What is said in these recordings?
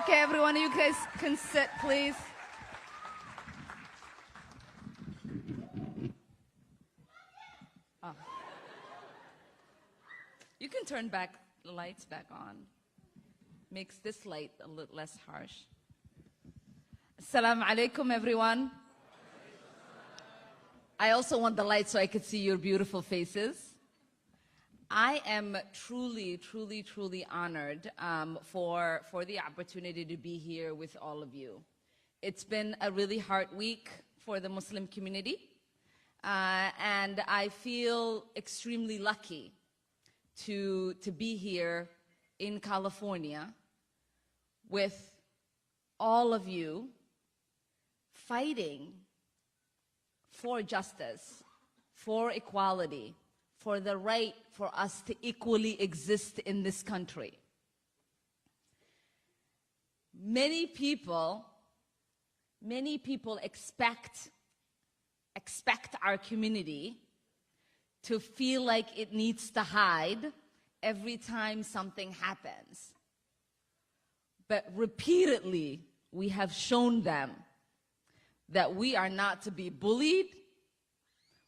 Okay, everyone, you guys can sit, please. Oh. You can turn back the lights back on. Makes this light a little less harsh. Assalamu alaikum, everyone. I also want the light so I could see your beautiful faces. I am truly, truly, truly honored for the opportunity to be here with all of you. It's been a really hard week for the Muslim community, and I feel extremely lucky to be here in California with all of you fighting for justice, for equality, for the right for us to equally exist in this country. Many people expect our community to feel like it needs to hide every time something happens. But repeatedly, we have shown them that we are not to be bullied,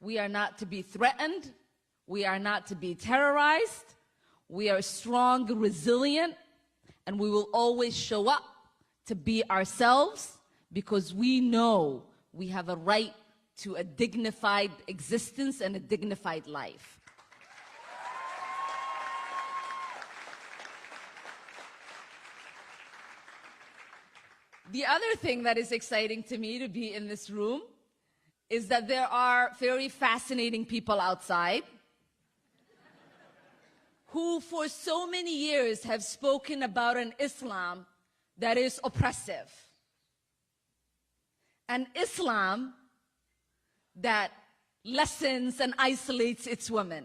we are not to be threatened, we are not to be terrorized, we are strong, resilient, and we will always show up to be ourselves because we know we have a right to a dignified existence and a dignified life. The other thing that is exciting to me to be in this room is that there are very fascinating people outside who for so many years have spoken about an Islam that is oppressive. An Islam that lessens and isolates its women.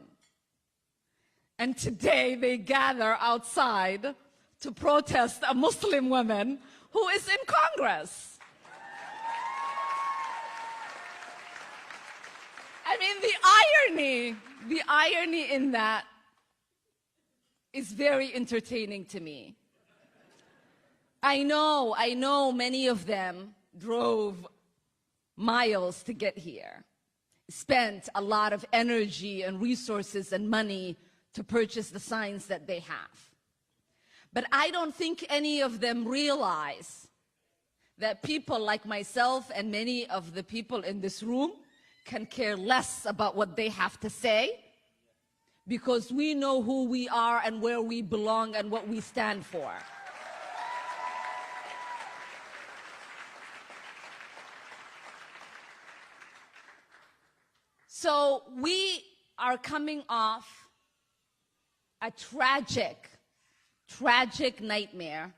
And today they gather outside to protest a Muslim woman who is in Congress. I mean, the irony in that is very entertaining to me. I know many of them drove miles to get here, spent a lot of energy and resources and money to purchase the signs that they have. But I don't think any of them realize that people like myself and many of the people in this room can care less about what they have to say because we know who we are and where we belong and what we stand for. So we are coming off a tragic nightmare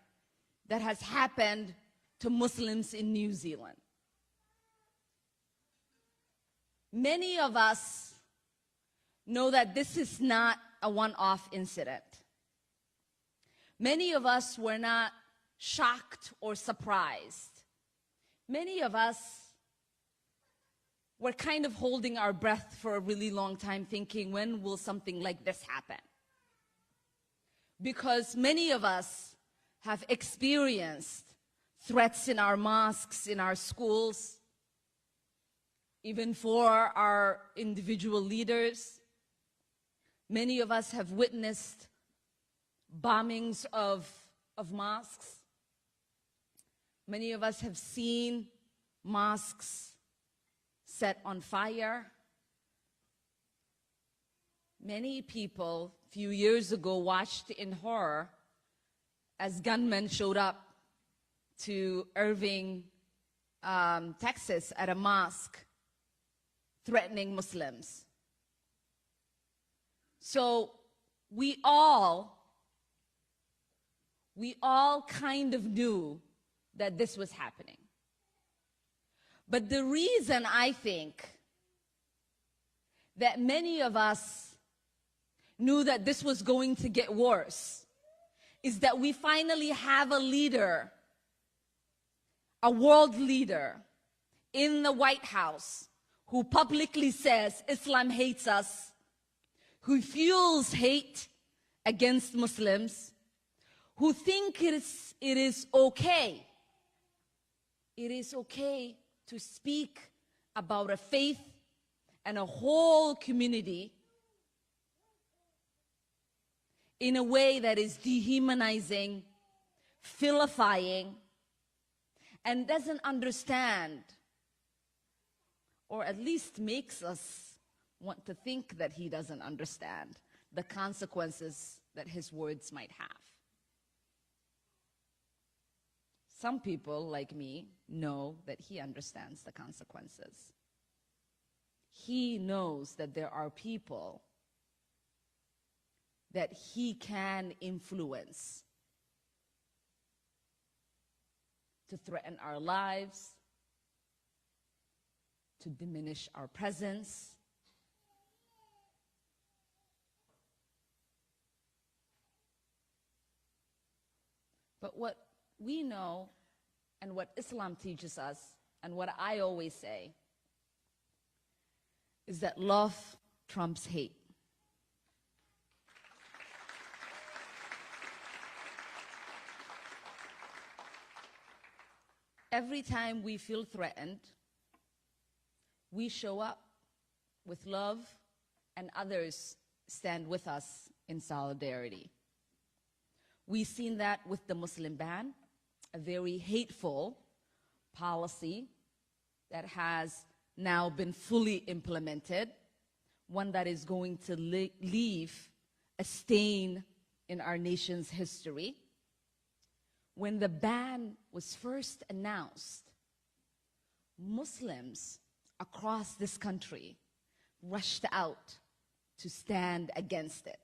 that has happened to Muslims in New Zealand. Many of us know that this is not a one-off incident. Many of us were not shocked or surprised. Many of us were kind of holding our breath for a really long time thinking, when will something like this happen? Because many of us have experienced threats in our mosques, in our schools, even for our individual leaders. Many of us have witnessed bombings of mosques. Many of us have seen mosques set on fire. Many people a few years ago watched in horror as gunmen showed up to Irving, Texas at a mosque threatening Muslims. So we all kind of knew that this was happening. But the reason I think that many of us knew that this was going to get worse is that we finally have a leader, a world leader in the White House who publicly says Islam hates us, who fuels hate against Muslims, who think it is okay. It is okay to speak about a faith and a whole community in a way that is dehumanizing, vilifying, and doesn't understand, or at least makes us want to think that he doesn't understand the consequences that his words might have. Some people, like me, know that he understands the consequences. He knows that there are people that he can influence to threaten our lives, to diminish our presence. But what we know and what Islam teaches us, and what I always say, is that love trumps hate. Every time we feel threatened, we show up with love, and others stand with us in solidarity. We've seen that with the Muslim ban, a very hateful policy that has now been fully implemented, one that is going to leave a stain in our nation's history. When the ban was first announced, Muslims across this country rushed out to stand against it.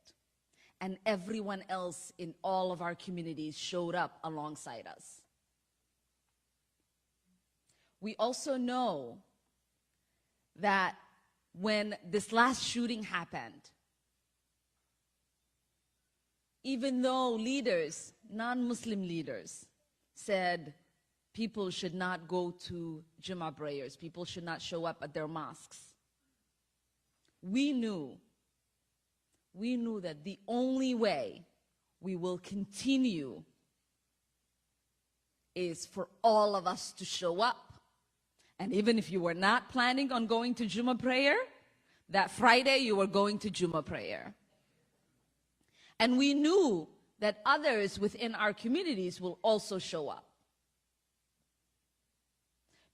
And everyone else in all of our communities showed up alongside us. We also know that when this last shooting happened, even though leaders, non-Muslim leaders, said people should not go to Jummah prayers, people should not show up at their mosques, we knew that the only way we will continue is for all of us to show up. And even if you were not planning on going to Jummah prayer, that Friday you were going to Jummah prayer. And we knew that others within our communities will also show up.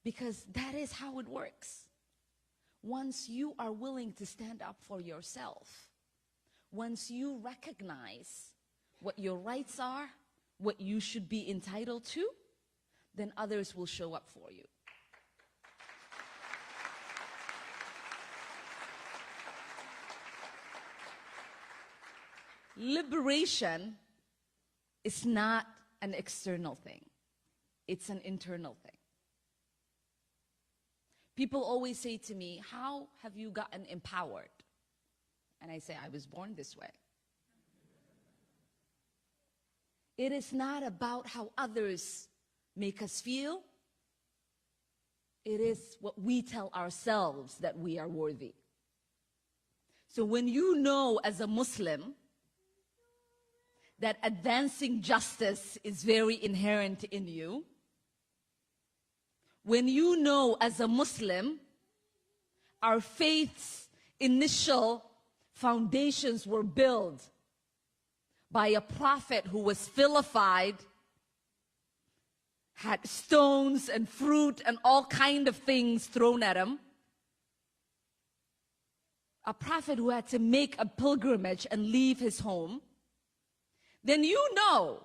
Because that is how it works. Once you are willing to stand up for yourself, once you recognize what your rights are, what you should be entitled to, then others will show up for you. Liberation is not an external thing. It's an internal thing. People always say to me, how have you gotten empowered? And I say, I was born this way. It is not about how others make us feel. It is what we tell ourselves that we are worthy. So when you know as a Muslim that advancing justice is very inherent in you, when you know as a Muslim our faith's initial foundations were built by a prophet who was vilified, had stones and fruit and all kind of things thrown at him, a prophet who had to make a pilgrimage and leave his home, then you know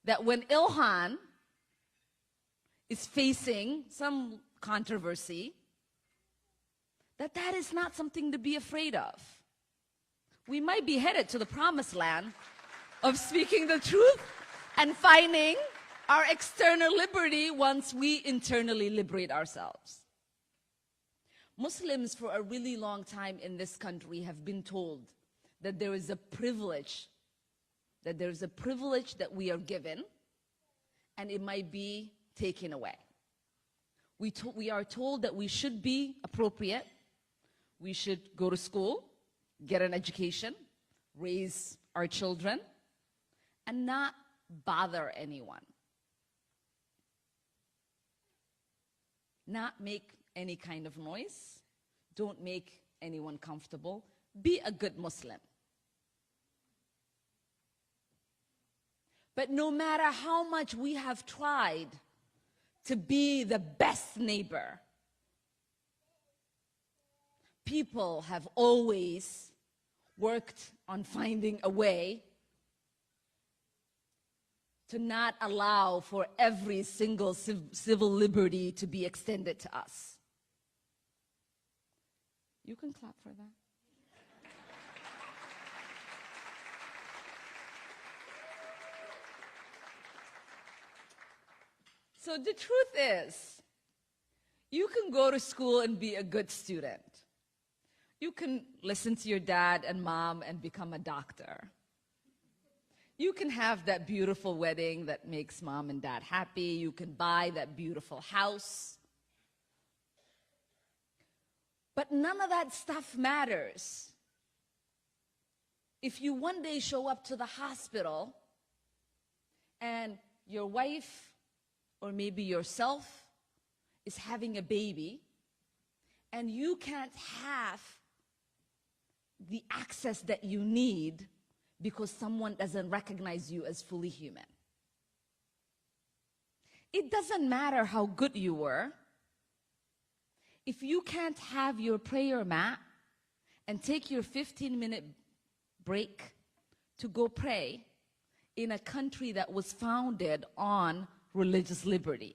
that when Ilhan is facing some controversy, that is not something to be afraid of. We might be headed to the promised land of speaking the truth and finding our external liberty once we internally liberate ourselves. Muslims for a really long time in this country have been told that there is a privilege, that we are given, and it might be taken away. We are told that we should be appropriate, we should go to school, get an education, raise our children, and not bother anyone. Not make any kind of noise. Don't make anyone comfortable. Be a good Muslim. But no matter how much we have tried to be the best neighbor, people have always worked on finding a way to not allow for every single civil liberty to be extended to us. You can clap for that. So the truth is, you can go to school and be a good student. You can listen to your dad and mom and become a doctor. You can have that beautiful wedding that makes mom and dad happy. You can buy that beautiful house. But none of that stuff matters if you one day show up to the hospital and your wife or maybe yourself is having a baby and you can't have the access that you need because someone doesn't recognize you as fully human. It doesn't matter how good you were. If you can't have your prayer mat and take your 15-minute break to go pray in a country that was founded on religious liberty.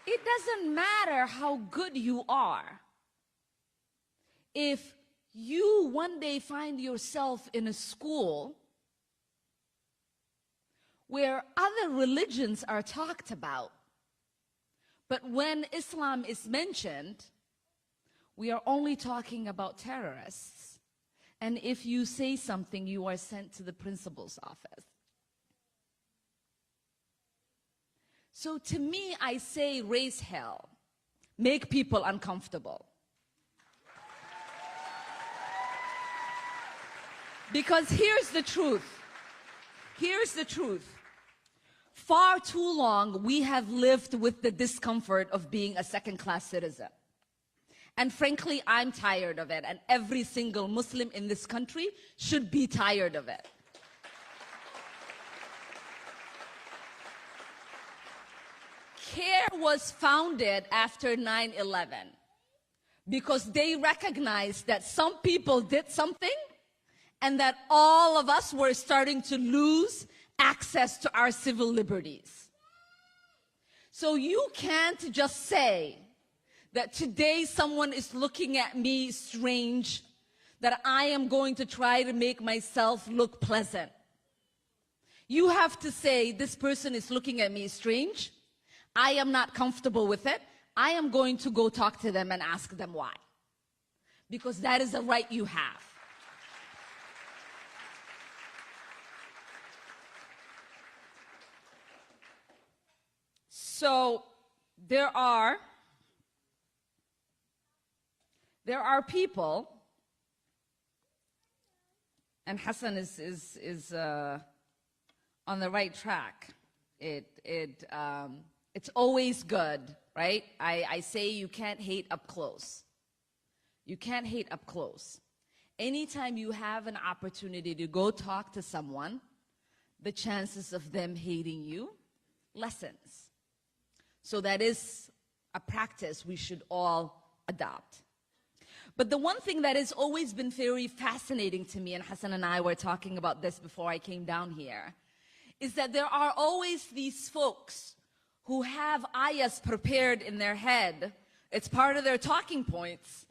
It doesn't matter how good you are. If you one day find yourself in a school where other religions are talked about, but when Islam is mentioned, we are only talking about terrorists. And if you say something, you are sent to the principal's office. So to me, I say raise hell. Make people uncomfortable. Because here's the truth. Here's the truth. Far too long, we have lived with the discomfort of being a second-class citizen. And frankly, I'm tired of it. And every single Muslim in this country should be tired of it. CARE was founded after 9/11 because they recognized that some people did something and that all of us were starting to lose access to our civil liberties. So you can't just say that today someone is looking at me strange, that I am going to try to make myself look pleasant. You have to say, this person is looking at me strange. I am not comfortable with it. I am going to go talk to them and ask them why. Because that is a right you have. So there are people, and Hassan is on the right track. It's always good, right? I say you can't hate up close. You can't hate up close. Anytime you have an opportunity to go talk to someone, the chances of them hating you lessens. So that is a practice we should all adopt. But the one thing that has always been very fascinating to me, and Hassan and I were talking about this before I came down here, is that there are always these folks who have ayahs prepared in their head. It's part of their talking points.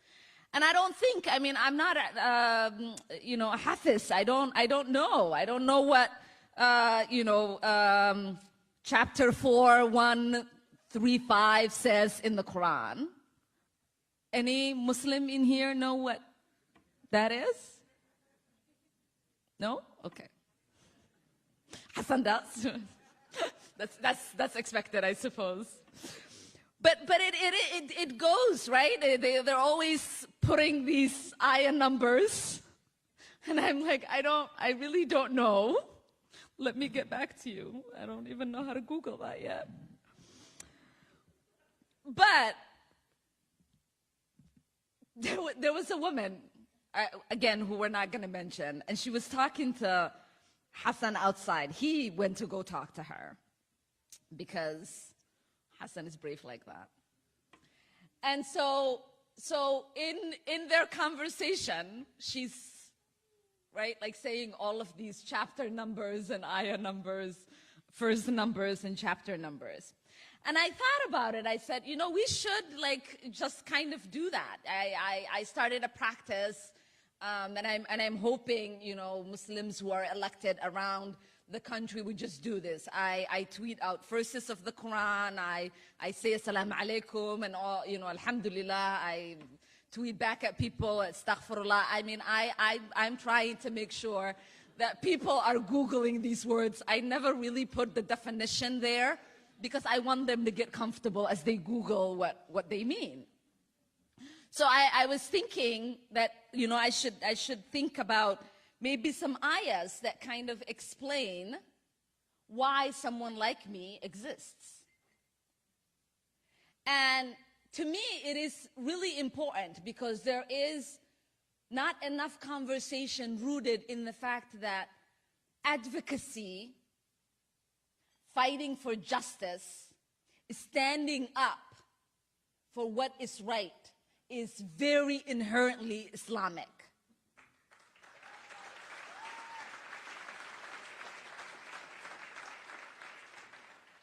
And I don't think, I mean, I'm not, a hafiz. I don't know. I don't know what, chapter 4, 135 says in the Quran. Any Muslim in here know what that is? No? Okay. Hassan does. That's expected, I suppose. But it goes, right? They're always putting these ayah numbers. And I'm like, I really don't know. Let me get back to you. I don't even know how to Google that yet. But there was a woman, again, who we're not going to mention, and she was talking to Hassan outside. He went to go talk to her because Hassan is brave like that. And so in their conversation, she's, right, like saying all of these chapter numbers and ayah numbers, verse numbers and chapter numbers. And I thought about it. I said, you know, we should like just kind of do that. I started a practice, and I'm hoping, you know, Muslims who are elected around the country would just do this. I tweet out verses of the Quran. I say assalamu alaikum and all, you know, alhamdulillah. I tweet back at people, astaghfirullah. I mean, I'm trying to make sure that people are Googling these words. I never really put the definition there because I want them to get comfortable as they Google what they mean. So I was thinking that, you know, I should think about maybe some ayahs that kind of explain why someone like me exists. And to me, it is really important because there is not enough conversation rooted in the fact that advocacy, fighting for justice, standing up for what is right, is very inherently Islamic.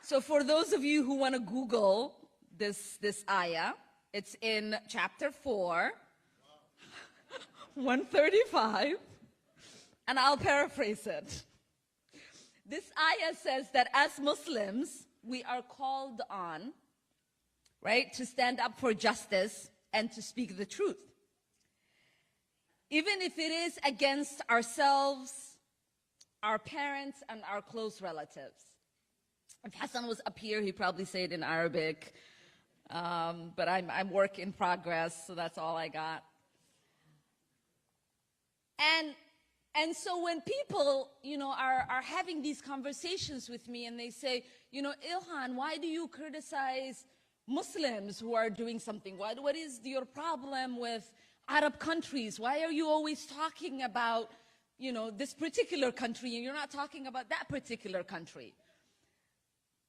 So for those of you who want to Google this ayah, it's in chapter 4, 135, and I'll paraphrase it. This ayah says that as Muslims, we are called on, right, to stand up for justice and to speak the truth. Even if it is against ourselves, our parents, and our close relatives. If Hassan was up here, he'd probably say it in Arabic, but I'm work in progress, so that's all I got. And so when people, you know, are having these conversations with me and they say, you know, Ilhan, why do you criticize Muslims who are doing something? What is your problem with Arab countries? Why are you always talking about, you know, this particular country and you're not talking about that particular country?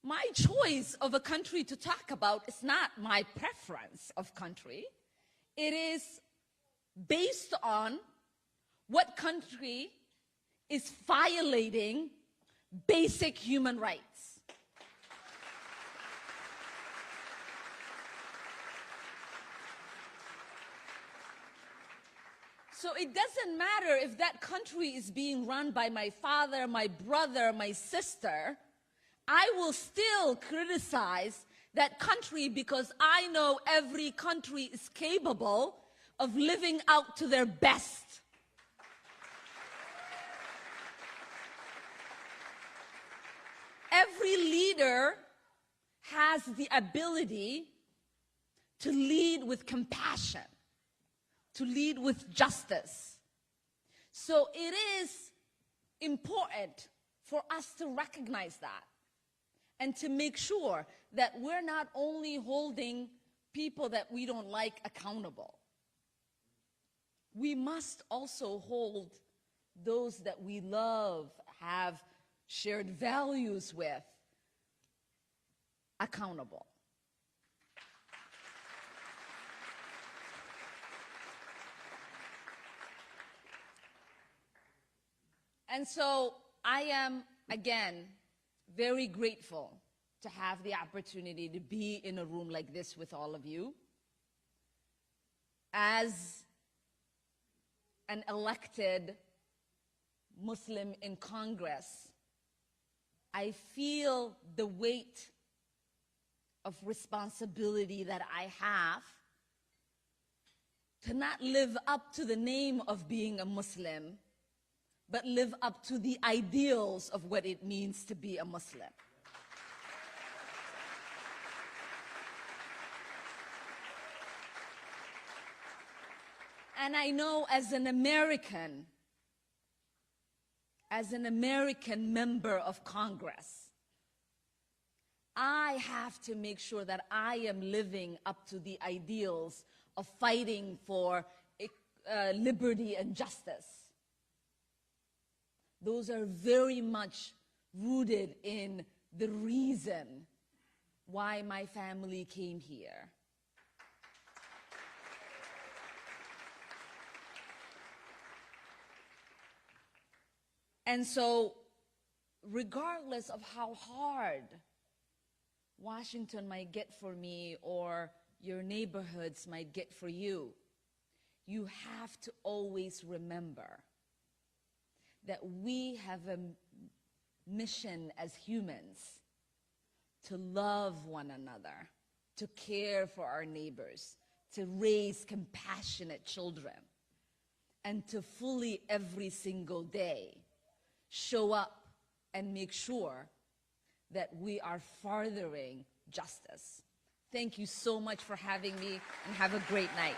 My choice of a country to talk about is not my preference of country. It is based on what country is violating basic human rights. So it doesn't matter if that country is being run by my father, my brother, my sister. I will still criticize that country because I know every country is capable of living out to their best. Every leader has the ability to lead with compassion, to lead with justice. So it is important for us to recognize that and to make sure that we're not only holding people that we don't like accountable. We must also hold those that we love, have shared values with, accountable. And so I am, again, very grateful to have the opportunity to be in a room like this with all of you. As an elected Muslim in Congress, I feel the weight of responsibility that I have to not live up to the name of being a Muslim, but live up to the ideals of what it means to be a Muslim. And I know as an American member of Congress, I have to make sure that I am living up to the ideals of fighting for liberty and justice. Those are very much rooted in the reason why my family came here. And so, regardless of how hard Washington might get for me or your neighborhoods might get for you, you have to always remember that we have a mission as humans to love one another, to care for our neighbors, to raise compassionate children, and to fully every single day show up and make sure that we are furthering justice. Thank you so much for having me, and have a great night.